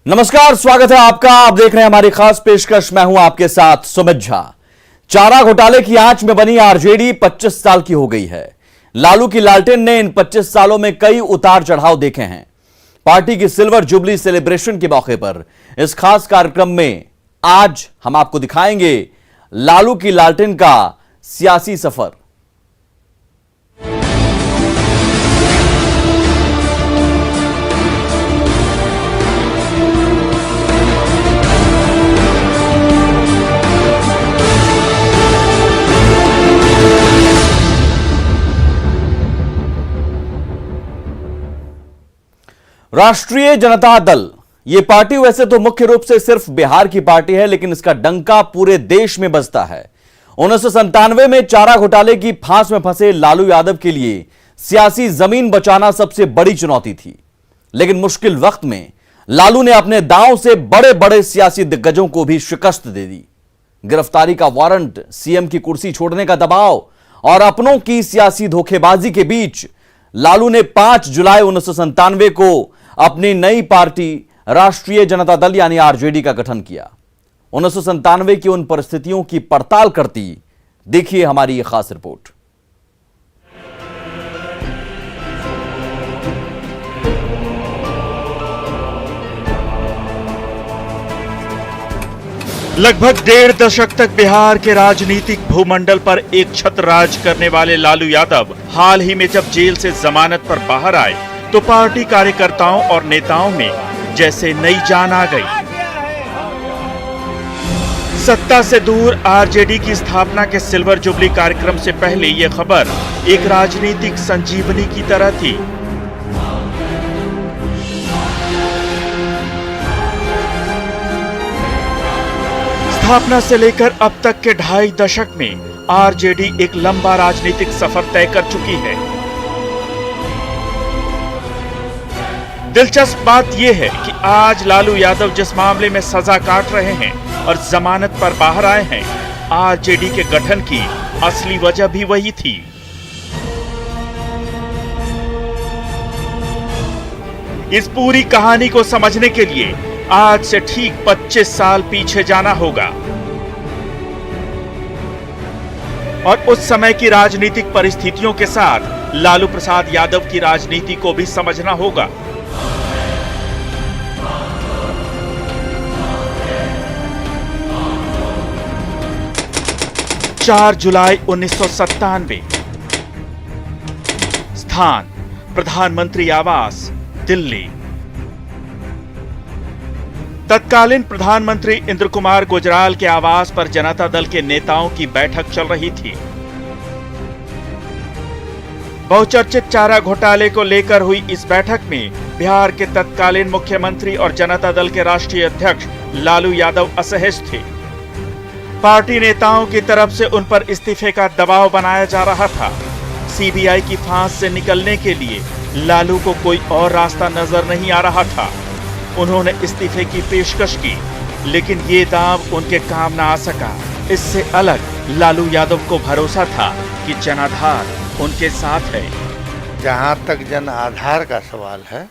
नमस्कार, स्वागत है आपका। आप देख रहे हैं हमारी खास पेशकश। मैं हूं आपके साथ सुमित झा। चारा घोटाले की आंच में बनी आरजेडी 25 साल की हो गई है। लालू की लालटेन ने इन 25 सालों में कई उतार चढ़ाव देखे हैं। पार्टी की सिल्वर जुबली सेलिब्रेशन के मौके पर इस खास कार्यक्रम में आज हम आपको दिखाएंगे लालू की लालटेन का सियासी सफर। राष्ट्रीय जनता दल यह पार्टी वैसे तो मुख्य रूप से सिर्फ बिहार की पार्टी है, लेकिन इसका डंका पूरे देश में बजता है। 1997 में चारा घोटाले की फांस में फंसे लालू यादव के लिए सियासी जमीन बचाना सबसे बड़ी चुनौती थी, लेकिन मुश्किल वक्त में लालू ने अपने दांव से बड़े बड़े सियासी दिग्गजों को भी शिकस्त दे दी। गिरफ्तारी का वारंट, सीएम की कुर्सी छोड़ने का दबाव और अपनों की सियासी धोखेबाजी के बीच लालू ने 5 जुलाई 1997 को अपनी नई पार्टी राष्ट्रीय जनता दल यानी आरजेडी का गठन किया। 1997 की उन परिस्थितियों की पड़ताल करती देखिए हमारी यह खास रिपोर्ट। लगभग 1.5 दशक तक बिहार के राजनीतिक भूमंडल पर एक छत्र राज करने वाले लालू यादव हाल ही में जब जेल से जमानत पर बाहर आए तो पार्टी कार्यकर्ताओं और नेताओं में जैसे नई जान आ गई। सत्ता से दूर आरजेडी की स्थापना के सिल्वर जुबली कार्यक्रम से पहले यह खबर एक राजनीतिक संजीवनी की तरह थी। स्थापना से लेकर अब तक के 2.5 दशक में आरजेडी एक लंबा राजनीतिक सफर तय कर चुकी है। दिलचस्प बात यह है कि आज लालू यादव जिस मामले में सजा काट रहे हैं और जमानत पर बाहर आए हैं, आरजेडी के गठन की असली वजह भी वही थी। इस पूरी कहानी को समझने के लिए आज से ठीक 25 साल पीछे जाना होगा और उस समय की राजनीतिक परिस्थितियों के साथ लालू प्रसाद यादव की राजनीति को भी समझना होगा। 4 जुलाई 1997। स्थान प्रधानमंत्री आवास, दिल्ली। तत्कालीन प्रधानमंत्री इंद्र कुमार गुजराल के आवास पर जनता दल के नेताओं की बैठक चल रही थी। बहुचर्चित चारा घोटाले को लेकर हुई इस बैठक में बिहार के तत्कालीन मुख्यमंत्री और जनता दल के राष्ट्रीय अध्यक्ष लालू यादव असहज थे। पार्टी नेताओं की तरफ से उन पर इस्तीफे का दबाव बनाया जा रहा था। सीबीआई की फांस से निकलने के लिए लालू को कोई और रास्ता नजर नहीं आ रहा था। उन्होंने इस्तीफे की पेशकश की, लेकिन ये दांव उनके काम न आ सका। इससे अलग लालू यादव को भरोसा था कि जनाधार उनके साथ है। जहाँ तक जन आधार का सवाल है,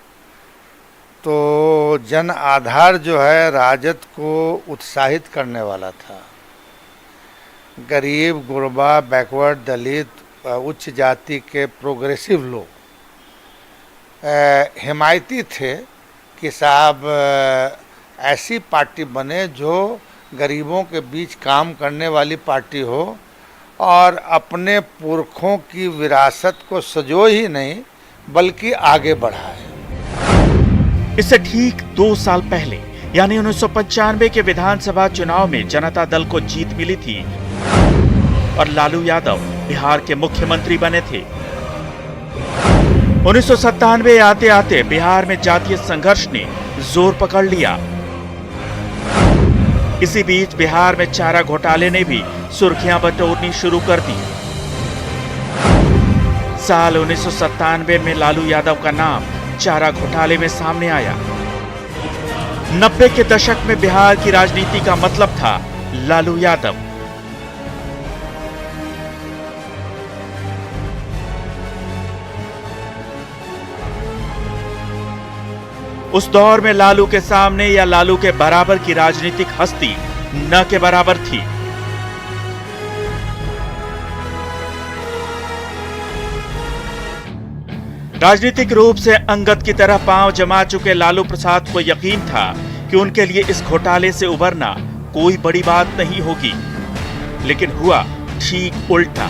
तो जन आधार जो है राजद को उत्साहित करने वाला था। गरीब, गुरबा, बैकवर्ड, दलित, उच्च जाति के प्रोग्रेसिव लोग हिमायती थे कि साहब ऐसी पार्टी बने जो गरीबों के बीच काम करने वाली पार्टी हो और अपने पुरखों की विरासत को सजो ही नहीं बल्कि आगे बढ़ाए। इससे ठीक 2 साल पहले यानी 1995 के विधानसभा चुनाव में जनता दल को जीत मिली थी और लालू यादव बिहार के मुख्यमंत्री बने थे। 1997 आते आते बिहार में जातीय संघर्ष ने जोर पकड़ लिया। इसी बीच बिहार में चारा घोटाले ने भी सुर्खियां बटोरनी शुरू कर दी। साल 1997 में लालू यादव का नाम चारा घोटाले में सामने आया। 90 के दशक में बिहार की राजनीति का मतलब था लालू यादव। उस दौर में लालू के सामने या लालू के बराबर की राजनीतिक हस्ती न के बराबर थी। राजनीतिक रूप से अंगद की तरह पांव जमा चुके लालू प्रसाद को यकीन था कि उनके लिए इस घोटाले से उबरना कोई बड़ी बात नहीं होगी, लेकिन हुआ ठीक उल्टा।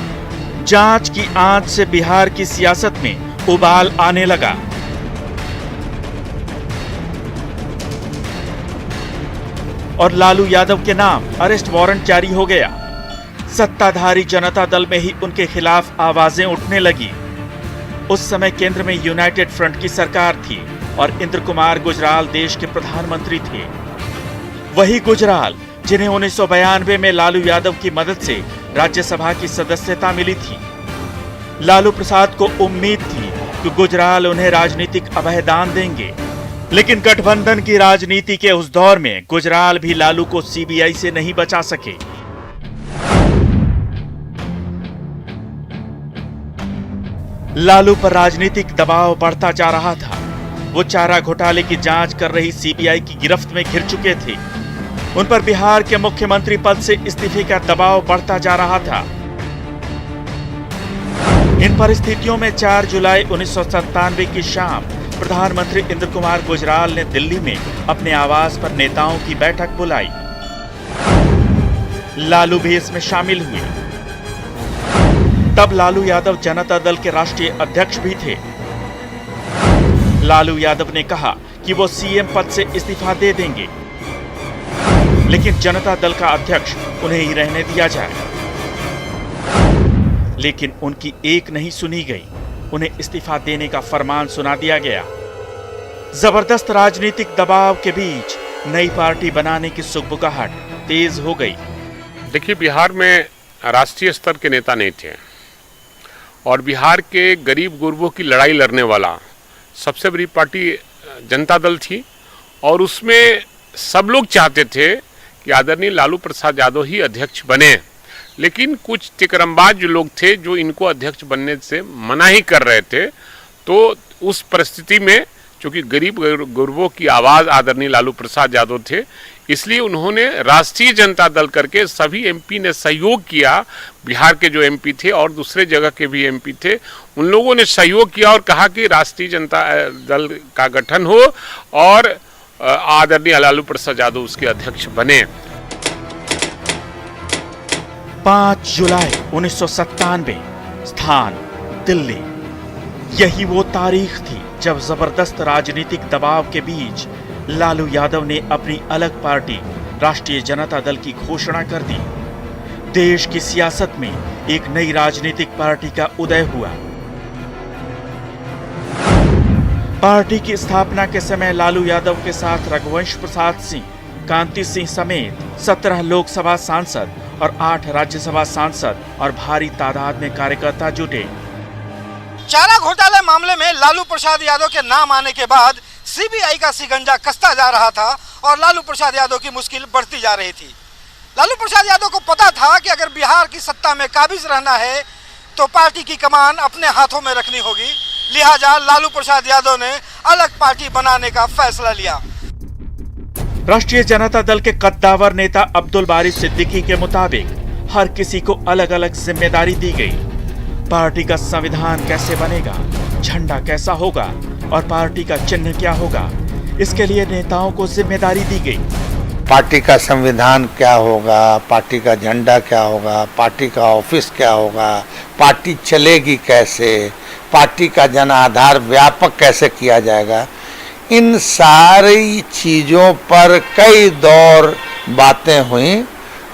जांच की आंच से बिहार की सियासत में उबाल आने लगा। और लालू यादव के नाम अरेस्ट वारंट जारी हो गया। सत्ताधारी जनता दल में ही उनके खिलाफ आवाजें उठने लगी। उस समय केंद्र में यूनाइटेड फ्रंट की सरकार थी और इंद्र कुमार गुजराल देश के प्रधानमंत्री थे। वही गुजराल जिन्हें 1992 में लालू यादव की मदद से राज्यसभा की सदस्यता मिली थी। लालू प्रसाद को उम्मीद थी कि गुजराल उन्हें राजनीतिक अभयदान देंगे, लेकिन गठबंधन की राजनीति के उस दौर में गुजराल भी लालू को सीबीआई से नहीं बचा सके। लालू पर राजनीतिक दबाव बढ़ता जा रहा था। वो चारा घोटाले की जांच कर रही सीबीआई की गिरफ्त में घिर चुके थे। उन पर बिहार के मुख्यमंत्री पद से इस्तीफे का दबाव बढ़ता जा रहा था। इन परिस्थितियों में 4 जुलाई 1997 की शाम प्रधानमंत्री इंद्र कुमार गुजराल ने दिल्ली में अपने आवास पर नेताओं की बैठक बुलाई। लालू भी इसमें शामिल हुए। तब लालू यादव जनता दल के राष्ट्रीय अध्यक्ष भी थे। लालू यादव ने कहा कि वो सीएम पद से इस्तीफा दे देंगे, लेकिन जनता दल का अध्यक्ष उन्हें ही रहने दिया जाए। लेकिन उनकी एक नहीं सुनी गई। उन्हें इस्तीफा देने का फरमान सुना दिया गया। जबरदस्त राजनीतिक दबाव के बीच नई पार्टी बनाने की सुगबुगाहट तेज हो गई। देखिए, बिहार में राष्ट्रीय स्तर के नेता नहीं थे और बिहार के गरीब गुरबों की लड़ाई लड़ने वाला सबसे बड़ी पार्टी जनता दल थी और उसमें सब लोग चाहते थे कि आदरणीय लालू प्रसाद यादव ही अध्यक्ष बने। लेकिन कुछ तिकरमबाज जो लोग थे जो इनको अध्यक्ष बनने से मना ही कर रहे थे। तो उस परिस्थिति में चूंकि गरीब गुरबों की आवाज़ आदरणीय लालू प्रसाद यादव थे, इसलिए उन्होंने राष्ट्रीय जनता दल करके सभी एमपी ने सहयोग किया। बिहार के जो एमपी थे और दूसरे जगह के भी एमपी थे, उन लोगों ने सहयोग किया और कहा कि राष्ट्रीय जनता दल का गठन हो और आदरणीय लालू प्रसाद यादव उसके अध्यक्ष बने। 5 जुलाई 1997, स्थान दिल्ली। यही वो तारीख थी जब जबरदस्त राजनीतिक दबाव के बीच लालू यादव ने अपनी अलग पार्टी राष्ट्रीय जनता दल की घोषणा कर दी। देश की सियासत में एक नई राजनीतिक पार्टी का उदय हुआ। पार्टी की स्थापना के समय लालू यादव के साथ रघुवंश प्रसाद सिंह, कांति सिंह समेत 17 लोकसभा सांसद और 8 राज्यसभा सांसद और भारी तादाद में कार्यकर्ता जुटे। चारा घोटाले मामले में लालू प्रसाद यादव के नाम आने के बाद सीबीआई का शिकंजा कसता जा रहा था और लालू प्रसाद यादव की मुश्किल बढ़ती जा रही थी। लालू प्रसाद यादव को पता था कि अगर बिहार की सत्ता में काबिज रहना है तो पार्टी की कमान अपने हाथों में रखनी होगी। लिहाजा लालू प्रसाद यादव ने अलग पार्टी बनाने का फैसला लिया। राष्ट्रीय जनता दल के कद्दावर नेता अब्दुल बारी सिद्दीकी के मुताबिक हर किसी को अलग अलग जिम्मेदारी दी गई। पार्टी का संविधान कैसे बनेगा, झंडा कैसा होगा और पार्टी का चिन्ह क्या होगा, इसके लिए नेताओं को जिम्मेदारी दी गई। पार्टी का संविधान क्या होगा, पार्टी का झंडा क्या होगा, पार्टी का ऑफिस क्या होगा, पार्टी चलेगी कैसे, पार्टी का जन आधार व्यापक कैसे किया जाएगा, इन सारी चीज़ों पर कई दौर बातें हुई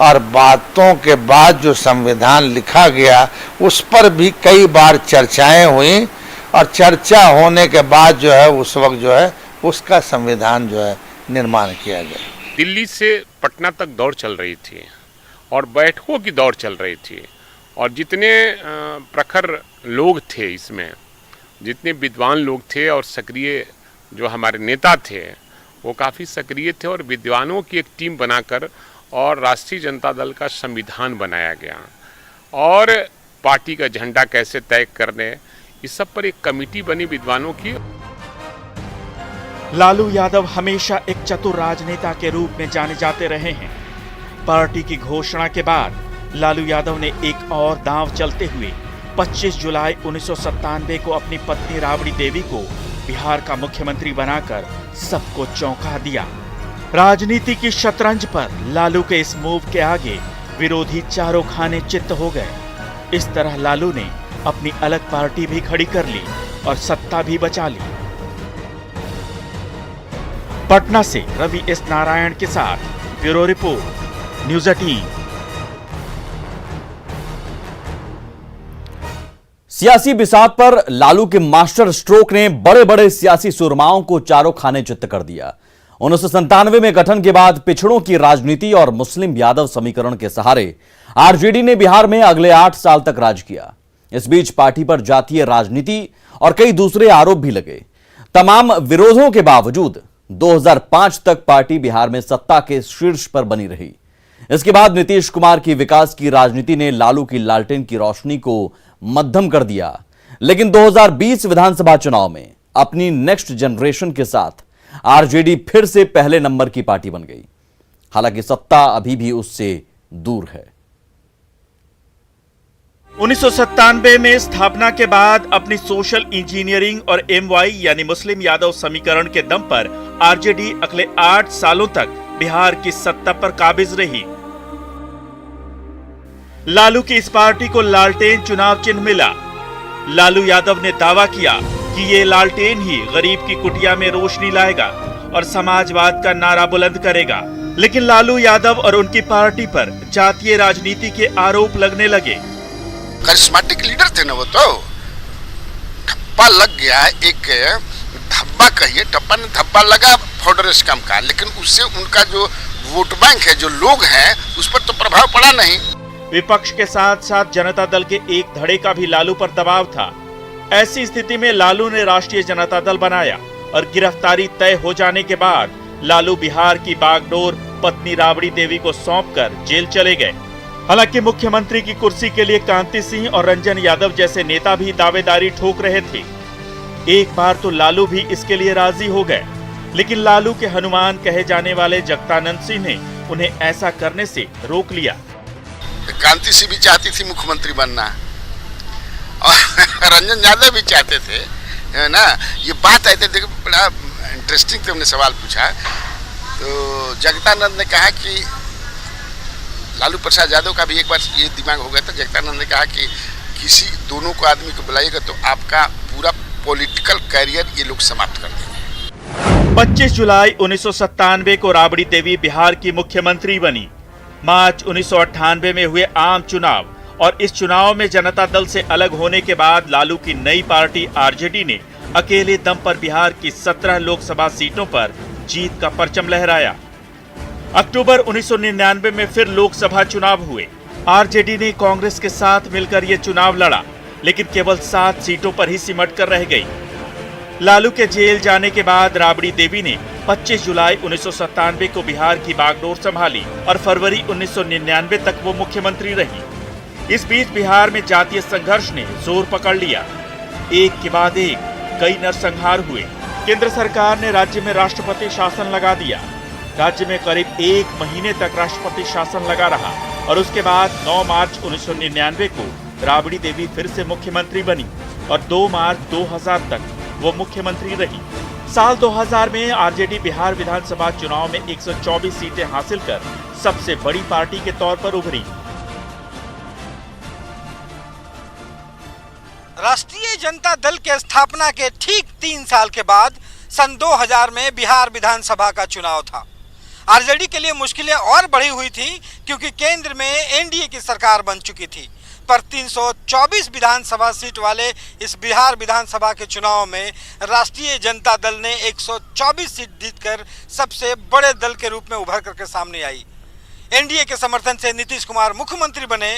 और बातों के बाद जो संविधान लिखा गया उस पर भी कई बार चर्चाएं हुई और चर्चा होने के बाद जो है उस वक्त जो है उसका संविधान जो है निर्माण किया गया। दिल्ली से पटना तक दौड़ चल रही थी और बैठकों की दौड़ चल रही थी और जितने प्रखर लोग थे इसमें, जितने विद्वान लोग थे और सक्रिय जो हमारे नेता थे वो काफ़ी सक्रिय थे और विद्वानों की एक टीम बनाकर और राष्ट्रीय जनता दल का संविधान बनाया गया और पार्टी का झंडा कैसे तय करने, इस सब पर एक कमेटी बनी विद्वानों की। लालू यादव हमेशा एक चतुर राजनेता के रूप में जाने जाते रहे हैं। पार्टी की घोषणा के बाद लालू यादव ने एक और दांव चलते हुए 25 जुलाई 1997 को अपनी पत्नी राबड़ी देवी को बिहार का मुख्यमंत्री बनाकर सबको चौंका दिया। राजनीति की शतरंज पर लालू के इस मूव के आगे विरोधी चारों खाने चित्त हो गए। इस तरह लालू ने अपनी अलग पार्टी भी खड़ी कर ली और सत्ता भी बचा ली। पटना से रवि एस नारायण के साथ ब्यूरो रिपोर्ट, न्यूज़ 18। सियासी बिसात पर लालू के मास्टर स्ट्रोक ने बड़े बड़े सियासी सुरमाओं को चारों खाने चित्त कर दिया। 1997 में गठन के बाद पिछड़ों की राजनीति और मुस्लिम यादव समीकरण के सहारे आरजेडी ने बिहार में अगले 8 साल तक राज किया। इस बीच पार्टी पर जातीय राजनीति और कई दूसरे आरोप भी लगे। तमाम विरोधों के बावजूद 2005 तक पार्टी बिहार में सत्ता के शीर्ष पर बनी रही। इसके बाद नीतीश कुमार की विकास की राजनीति ने लालू की लालटेन की रोशनी को मध्यम कर दिया। लेकिन 2020 विधानसभा चुनाव में अपनी नेक्स्ट जनरेशन के साथ आरजेडी फिर से पहले नंबर की पार्टी बन गई। हालांकि सत्ता अभी भी उससे दूर है। 1997 में स्थापना के बाद अपनी सोशल इंजीनियरिंग और MY यानी मुस्लिम यादव समीकरण के दम पर आरजेडी अगले 8 सालों तक बिहार की सत्ता पर काबिज रही। लालू की इस पार्टी को लालटेन चुनाव चिन्ह मिला। लालू यादव ने दावा किया कि ये लालटेन ही गरीब की कुटिया में रोशनी लाएगा और समाजवाद का नारा बुलंद करेगा। लेकिन लालू यादव और उनकी पार्टी पर जातीय राजनीति के आरोप लगने लगे। करिश्माटिक लीडर थे ना वो, तो ठप्पा लग गया, एक धब्बा कहिए, टप्पा ने धब्बा लगा फॉर्डर स्कैम का, लेकिन उससे उनका जो वोट बैंक है, जो लोग हैं, उस पर तो प्रभाव पड़ा नहीं। विपक्ष के साथ साथ जनता दल के एक धड़े का भी लालू पर दबाव था। ऐसी स्थिति में लालू ने राष्ट्रीय जनता दल बनाया और गिरफ्तारी तय हो जाने के बाद लालू बिहार की बागडोर पत्नी राबड़ी देवी को सौंपकर जेल चले गए। हालांकि मुख्यमंत्री की कुर्सी के लिए कांति सिंह और रंजन यादव जैसे नेता भी दावेदारी ठोक रहे थे। एक बार तो लालू भी इसके लिए राजी हो गए, लेकिन लालू के हनुमान कहे जाने वाले जगदानंद सिंह ने उन्हें ऐसा करने से रोक लिया। कांति सिंह भी चाहती थी मुख्यमंत्री बनना और रंजन यादव भी चाहते थे, है ना। ये बात आई थी, देखो बड़ा इंटरेस्टिंग तुमने सवाल पूछा। तो जगदानंद ने कहा कि लालू प्रसाद यादव का भी एक बार ये दिमाग हो गया था। जगदानंद ने कहा कि किसी दोनों को आदमी को बुलाइएगा तो आपका पूरा पॉलिटिकल कैरियर ये लोग समाप्त कर देंगे। 25 जुलाई 1997 को राबड़ी देवी बिहार की मुख्यमंत्री बनी। मार्च 1998 में हुए आम चुनाव और इस चुनाव में जनता दल से अलग होने के बाद लालू की नई पार्टी आरजेडी ने अकेले दम पर बिहार की 17 लोकसभा सीटों पर जीत का परचम लहराया। अक्टूबर 1999 में फिर लोकसभा चुनाव हुए। आरजेडी ने कांग्रेस के साथ मिलकर ये चुनाव लड़ा, लेकिन केवल 7 सीटों पर ही सिमट कर रह गई। लालू के जेल जाने के बाद राबड़ी देवी ने 25 जुलाई 1997 को बिहार की बागडोर संभाली और फरवरी 1999 तक वो मुख्यमंत्री रही। इस बीच बिहार में जातीय संघर्ष ने जोर पकड़ लिया। एक के बाद एक कई नरसंहार हुए। केंद्र सरकार ने राज्य में राष्ट्रपति शासन लगा दिया। राज्य में करीब 1 महीने तक राष्ट्रपति शासन लगा रहा और उसके बाद 9 मार्च 1999 को राबड़ी देवी फिर से मुख्यमंत्री बनी और 2 मार्च 2000 तक वो मुख्यमंत्री रही। साल 2000 में आरजेडी बिहार विधानसभा चुनाव में 124 सीटें हासिल कर सबसे बड़ी पार्टी के तौर पर उभरी। राष्ट्रीय जनता दल के स्थापना के ठीक 3 साल के बाद सन 2000 में बिहार विधानसभा का चुनाव था। आरजेडी के लिए मुश्किलें और बढ़ी हुई थी क्योंकि केंद्र में एनडीए की सरकार बन चुकी थी। पर 324 विधानसभा सीट वाले इस बिहार विधानसभा के चुनाव में राष्ट्रीय जनता दल ने 124 सीट जीतकर सबसे बड़े दल के रूप में उभर करके सामने आई। एनडीए के समर्थन से नीतीश कुमार मुख्यमंत्री बने,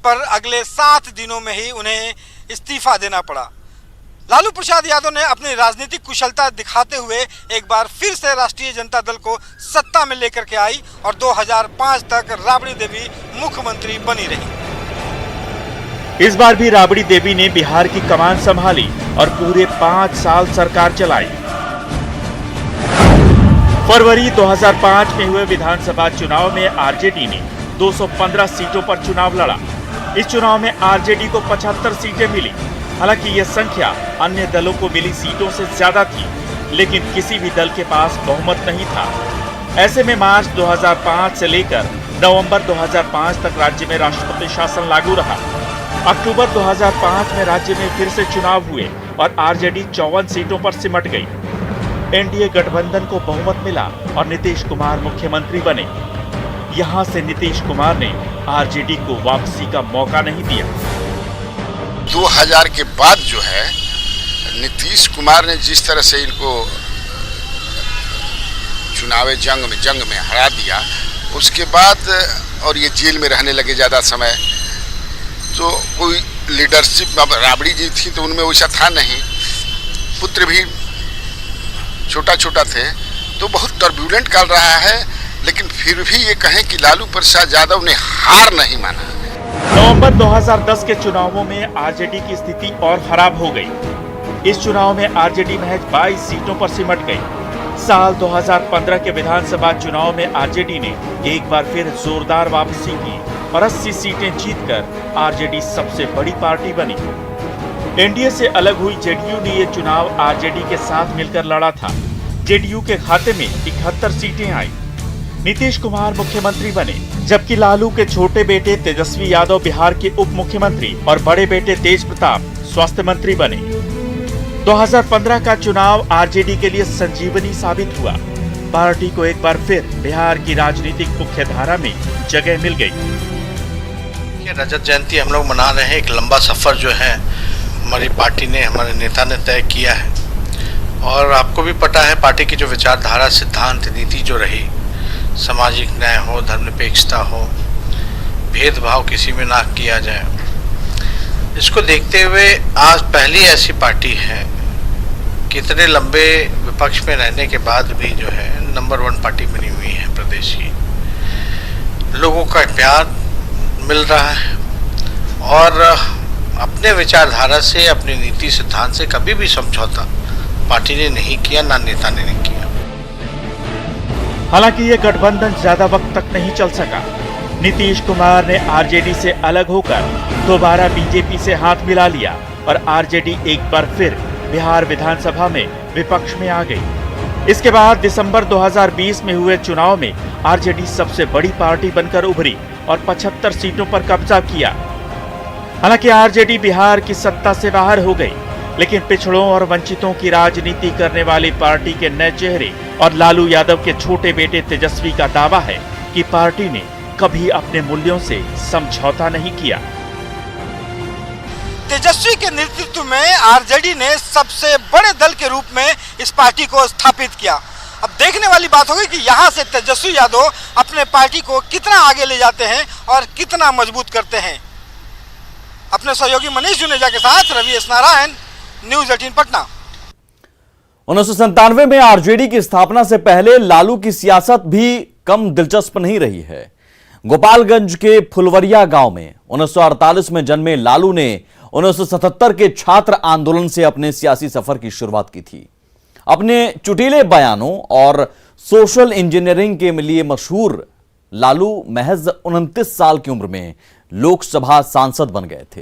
पर अगले 7 दिनों में ही उन्हें इस्तीफा देना पड़ा। लालू प्रसाद यादव ने अपनी राजनीतिक कुशलता दिखाते हुए एक बार फिर से राष्ट्रीय जनता दल को सत्ता में लेकर के आई और 2005 तक राबड़ी देवी मुख्यमंत्री बनी रही। इस बार भी राबड़ी देवी ने बिहार की कमान संभाली और पूरे 5 साल सरकार चलाई। फरवरी 2005 में हुए विधानसभा चुनाव में आरजेडी ने 215 सीटों पर चुनाव लड़ा। इस चुनाव में आरजेडी को 75 सीटें मिली। हालांकि यह संख्या अन्य दलों को मिली सीटों से ज्यादा थी, लेकिन किसी भी दल के पास बहुमत नहीं था। ऐसे में मार्च 2005 से लेकर नवंबर 2005 तक राज्य में राष्ट्रपति शासन लागू रहा। अक्टूबर 2005 में राज्य में फिर से चुनाव हुए और आरजेडी 54 सीटों पर सिमट गई। एनडीए गठबंधन को बहुमत मिला और नीतीश कुमार मुख्यमंत्री बने। यहां से नीतीश कुमार ने आरजेडी को वापसी का मौका नहीं दिया। 2000 के बाद जो है नीतीश कुमार ने जिस तरह से इनको चुनावी जंग में हरा दिया, उसके बाद और ये जेल में रहने लगे ज़्यादा समय, तो कोई लीडरशिप राबड़ी जी थी तो उनमें वैसा था नहीं। पुत्र भी छोटा छोटा थे, तो बहुत टर्ब्यूलेंट काल रहा है। लेकिन फिर भी ये कहें कि लालू प्रसाद यादव ने हार नहीं माना। नवंबर 2010 के चुनावों में आरजेडी की स्थिति और खराब हो गई। इस चुनाव में आरजेडी महज 22 सीटों पर सिमट गई। साल 2015 के विधानसभा चुनाव में आरजेडी ने एक बार फिर जोरदार वापसी की और 80 सीटें जीतकर आरजेडी सबसे बड़ी पार्टी बनी। एनडीए से अलग हुई जेडीयू ने ये चुनाव आरजेडी के साथ मिलकर लड़ा था। जेडीयू के खाते में 71 सीटें आई। नीतीश कुमार मुख्यमंत्री बने, जबकि लालू के छोटे बेटे तेजस्वी यादव बिहार के उप मुख्यमंत्री और बड़े बेटे तेज प्रताप स्वास्थ्य मंत्री बने। 2015 का चुनाव आरजेडी के लिए संजीवनी साबित हुआ। पार्टी को एक बार फिर बिहार की राजनीतिक मुख्य धारा में जगह मिल गई। रजत जयंती हम लोग मना रहे हैं। एक लंबा सफर जो है हमारी पार्टी ने, हमारे नेता ने तय किया है और आपको भी पता है पार्टी की जो विचारधारा, सिद्धांत, नीति जो रही, सामाजिक न्याय हो, धर्मनिरपेक्षता हो, भेदभाव किसी में ना किया जाए, इसको देखते हुए आज पहली ऐसी पार्टी है कितने लंबे विपक्ष में रहने के बाद भी जो है नंबर 1 पार्टी बनी हुई है प्रदेश की। लोगों का प्यार मिल रहा है और अपने विचारधारा से, अपनी नीति सिद्धांत से कभी भी समझौता पार्टी ने नहीं किया, ना नेता ने नहीं किया। हालांकि ये गठबंधन ज्यादा वक्त तक नहीं चल सका। नीतीश कुमार ने आरजेडी से अलग होकर दोबारा बीजेपी से हाथ मिला लिया और आरजेडी एक बार फिर बिहार विधानसभा में विपक्ष में आ गई। इसके बाद दिसंबर 2020 में हुए चुनाव में आरजेडी सबसे बड़ी पार्टी बनकर उभरी और 75 सीटों पर कब्जा किया। हालांकि आरजेडी बिहार की सत्ता से बाहर हो गई, लेकिन पिछड़ों और वंचितों की राजनीति करने वाली पार्टी के नए चेहरे और लालू यादव के छोटे बेटे तेजस्वी का दावा है कि पार्टी ने कभी अपने मूल्यों से समझौता नहीं किया। तेजस्वी के नेतृत्व में आरजेडी ने सबसे बड़े दल के रूप में इस पार्टी को स्थापित किया। अब देखने वाली बात होगी कि यहाँ से तेजस्वी यादव अपने पार्टी को कितना आगे ले जाते हैं और कितना मजबूत करते हैं। अपने सहयोगी मनीष जुनेजा के साथ रवि एस नारायण, न्यूज 18 पटना। 1997 में आरजेडी की स्थापना से पहले लालू की सियासत भी कम दिलचस्प नहीं रही है। गोपालगंज के फुलवरिया गांव में 1948 में जन्मे लालू ने 1977 के छात्र आंदोलन से अपने सियासी सफर की शुरुआत की थी। अपने चुटीले बयानों और सोशल इंजीनियरिंग के लिए मशहूर लालू महज 29 साल की उम्र में लोकसभा सांसद बन गए थे।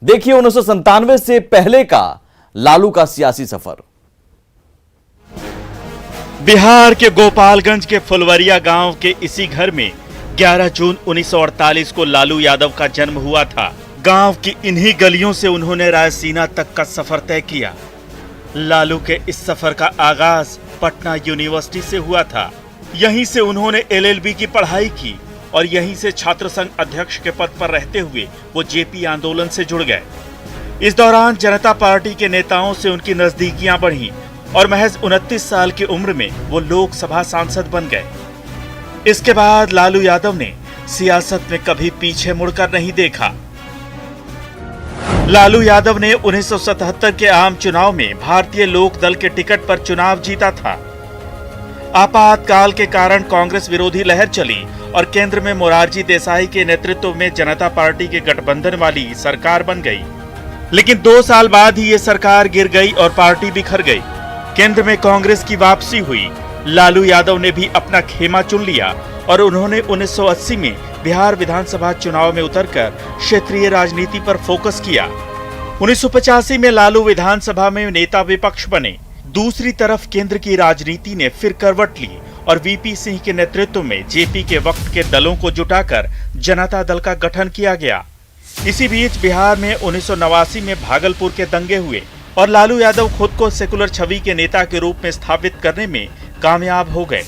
देखिए 1997 से पहले का लालू का सियासी सफर। बिहार के गोपालगंज के फुलवरिया गांव के इसी घर में 11 जून 1948 को लालू यादव का जन्म हुआ था। गांव की इन्हीं गलियों से उन्होंने रायसीना तक का सफर तय किया। लालू के इस सफर का आगाज पटना यूनिवर्सिटी से हुआ था। यहीं से उन्होंने एलएलबी की पढ़ाई की और यहीं से छात्र संघ अध्यक्ष के पद पर रहते हुए वो जेपी आंदोलन से जुड़ गए। इस दौरान जनता पार्टी के नेताओं से उनकी नजदीकियां बढ़ी और महज 29 साल की उम्र में वो लोकसभा सांसद बन गए। इसके बाद लालू यादव ने सियासत में कभी पीछे मुड़कर नहीं देखा। लालू यादव ने 1977 के आम चुनाव में भारतीय लोक दल के टिकट पर चुनाव जीता था। आपातकाल के कारण कांग्रेस विरोधी लहर चली और केंद्र में मोरारजी देसाई के नेतृत्व में जनता पार्टी के गठबंधन वाली सरकार बन गई। लेकिन 2 साल बाद ही ये सरकार गिर गई और पार्टी बिखर गई। केंद्र में कांग्रेस की वापसी हुई लालू यादव ने भी अपना खेमा चुन लिया और उन्होंने 1980 में बिहार विधानसभा चुनाव में उतरकर क्षेत्रीय राजनीति पर फोकस किया। 1985 में लालू विधानसभा में नेता विपक्ष बने। दूसरी तरफ केंद्र की राजनीति ने फिर करवट ली और वीपी सिंह के नेतृत्व में जेपी के वक्त के दलों को जुटाकर जनता दल का गठन किया गया। इसी बीच बिहार में 1989 में भागलपुर के दंगे हुए और लालू यादव खुद को सेकुलर छवि के नेता के रूप में स्थापित करने में कामयाब हो गए।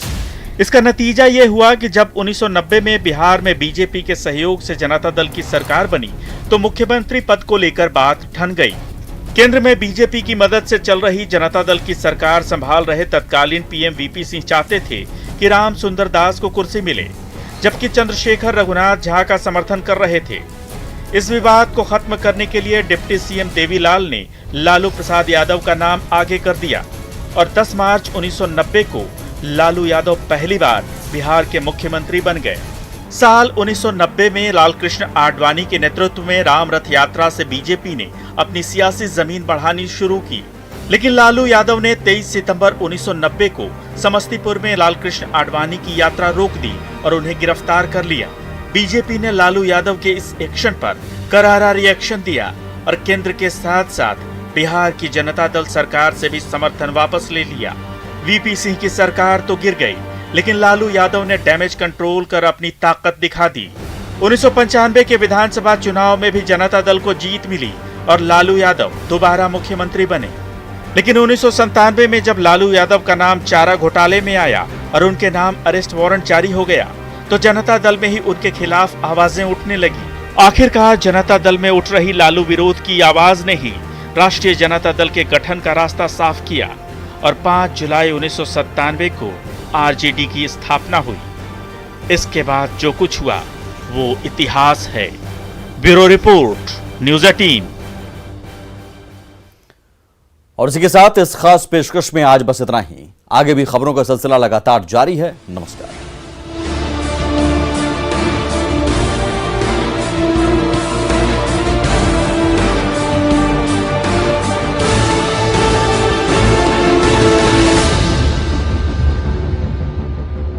इसका नतीजा ये हुआ कि जब 1990 में बिहार में बीजेपी के सहयोग से जनता दल की सरकार बनी तो मुख्यमंत्री पद को लेकर बात ठन गई। केंद्र में बीजेपी की मदद से चल रही जनता दल की सरकार संभाल रहे तत्कालीन पीएम वीपी सिंह चाहते थे कि राम सुंदर दास को कुर्सी मिले, जबकि चंद्रशेखर रघुनाथ झा का समर्थन कर रहे थे। इस विवाद को खत्म करने के लिए डिप्टी सीएम देवीलाल ने लालू प्रसाद यादव का नाम आगे कर दिया और 10 मार्च 1990 को लालू यादव पहली बार बिहार के मुख्यमंत्री बन गए। साल 1990 में लालकृष्ण आडवाणी के नेतृत्व में राम रथ यात्रा से बीजेपी ने अपनी सियासी जमीन बढ़ानी शुरू की, लेकिन लालू यादव ने 23 सितंबर 1990 को समस्तीपुर में लालकृष्ण आडवाणी की यात्रा रोक दी और उन्हें गिरफ्तार कर लिया। बीजेपी ने लालू यादव के इस एक्शन पर करारा रिएक्शन दिया और केंद्र के साथ साथ बिहार की जनता दल सरकार से भी समर्थन वापस ले लिया। वीपी सिंह की सरकार तो गिर गई, लेकिन लालू यादव ने डैमेज कंट्रोल कर अपनी ताकत दिखा दी। 1995 के विधानसभा चुनाव में भी जनता दल को जीत मिली और लालू यादव दोबारा मुख्यमंत्री बने। लेकिन 1997 में जब लालू यादव का नाम चारा घोटाले में आया और उनके नाम अरेस्ट वारंट जारी हो गया तो जनता दल में ही उनके खिलाफ आवाजें उठने लगी। आखिरकार जनता दल में उठ रही लालू विरोध की आवाज ने ही राष्ट्रीय जनता दल के गठन का रास्ता साफ किया और 5 जुलाई 1997 को आरजेडी की स्थापना हुई। इसके बाद जो कुछ हुआ वो इतिहास है। Bureau report, news 18। और इसी के साथ इस खास पेशकश में आज बस इतना ही। आगे भी खबरों का सिलसिला लगातार जारी है। नमस्कार।